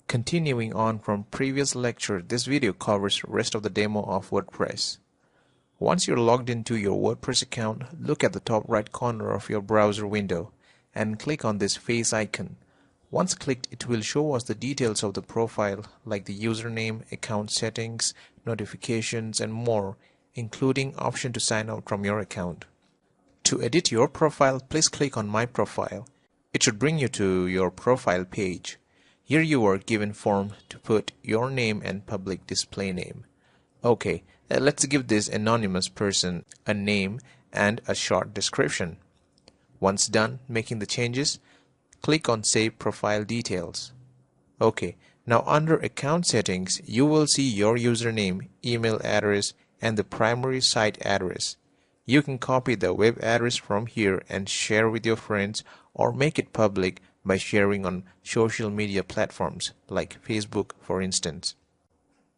Continuing on from previous lecture, this video covers the rest of the demo of WordPress. Once you're logged into your WordPress account, look at the top right corner of your browser window and click on this face icon. Once clicked, it will show us the details of the profile like the username, account settings, notifications, and more, including option to sign out from your account. To edit your profile, please click on My Profile. It should bring you to your profile page. Here you are given form to put your name and public display name. Okay, let's give this anonymous person a name and a short description. Once done making the changes, click on Save Profile Details. Okay, now under Account Settings, you will see your username, email address, and the primary site address. You can copy the web address from here and share with your friends or make it public by sharing on social media platforms like Facebook, for instance.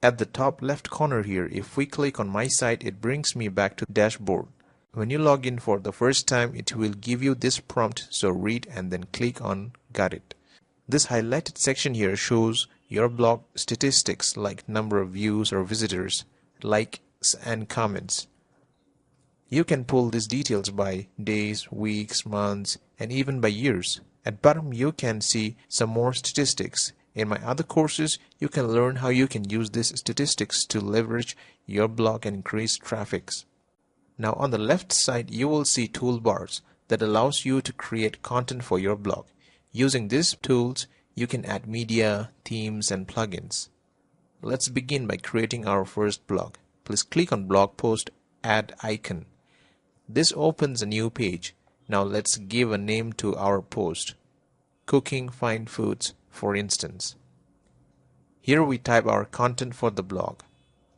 At the top left corner here, if we click on My Site, it brings me back to the dashboard. When you log in for the first time, it will give you this prompt, so read and then click on Got it. This highlighted section here shows your blog statistics like number of views or visitors, likes and comments. You can pull these details by days, weeks, months, and even by years. At bottom you can see some more statistics. In my other courses, you can learn how you can use these statistics to leverage your blog and increase traffic. Now on the left side you will see toolbars that allows you to create content for your blog. Using these tools you can add media, themes and plugins. Let's begin by creating our first blog. Please click on Blog Post Add icon. This opens a new page. Now let's give a name to our post. Cooking fine foods, for instance. Here we type our content for the blog.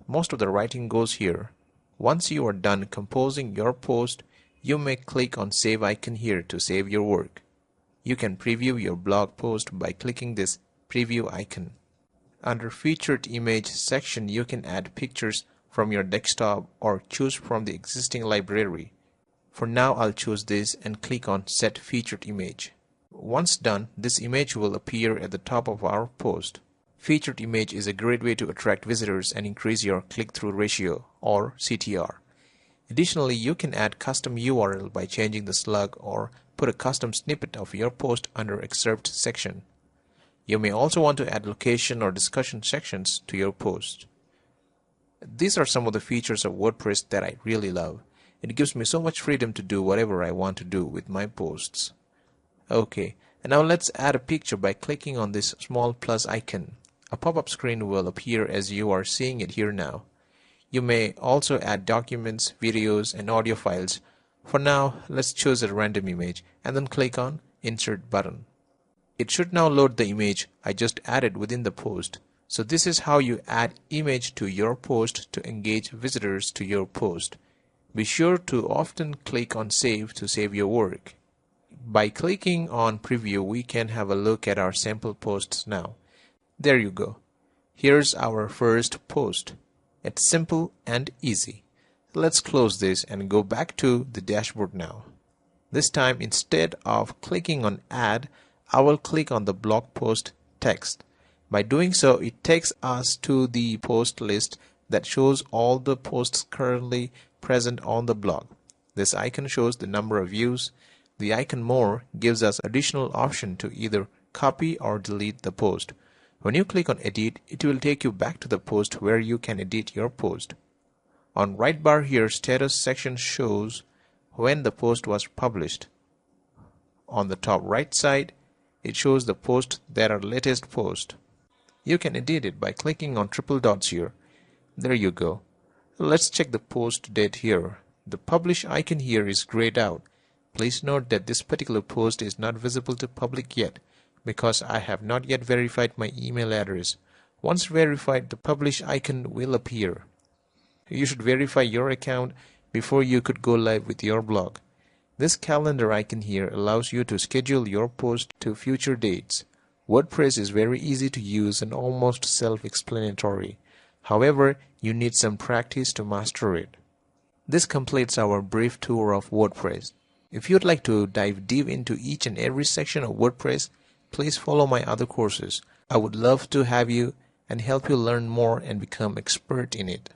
Most of the writing goes here. Once you are done composing your post, you may click on Save icon here to save your work. You can preview your blog post by clicking this Preview icon. Under Featured Image section, you can add pictures from your desktop or choose from the existing library. For now, I'll choose this and click on Set Featured Image. Once done, this image will appear at the top of our post. Featured image is a great way to attract visitors and increase your click-through ratio, or CTR. Additionally, you can add custom URL by changing the slug or put a custom snippet of your post under Excerpt section. You may also want to add location or discussion sections to your post. These are some of the features of WordPress that I really love. It gives me so much freedom to do whatever I want to do with my posts. Okay, and now let's add a picture by clicking on this small plus icon. A pop-up screen will appear as you are seeing it here now. You may also add documents, videos, and audio files. For now, let's choose a random image and then click on Insert button. It should now load the image I just added within the post. So this is how you add image to your post to engage visitors to your post. Be sure to often click on Save to save your work. By clicking on Preview, we can have a look at our sample posts now. There you go. Here's our first post. It's simple and easy. Let's close this and go back to the dashboard now. This time, instead of clicking on Add, I will click on the blog post text. By doing so, it takes us to the post list that shows all the posts currently present on the blog. This icon shows the number of views. The icon More gives us additional option to either copy or delete the post. When you click on Edit, it will take you back to the post where you can edit your post. On right bar here, Status section shows when the post was published. On the top right side, it shows the posts that are latest post. You can edit it by clicking on triple dots here. There you go. Let's check the post date here. The publish icon here is grayed out. Please note that this particular post is not visible to public yet because I have not yet verified my email address. Once verified, the publish icon will appear. You should verify your account before you could go live with your blog. This calendar icon here allows you to schedule your post to future dates. WordPress is very easy to use and almost self-explanatory. However, you need some practice to master it. This completes our brief tour of WordPress. If you'd like to dive deep into each and every section of WordPress, please follow my other courses. I would love to have you and help you learn more and become expert in it.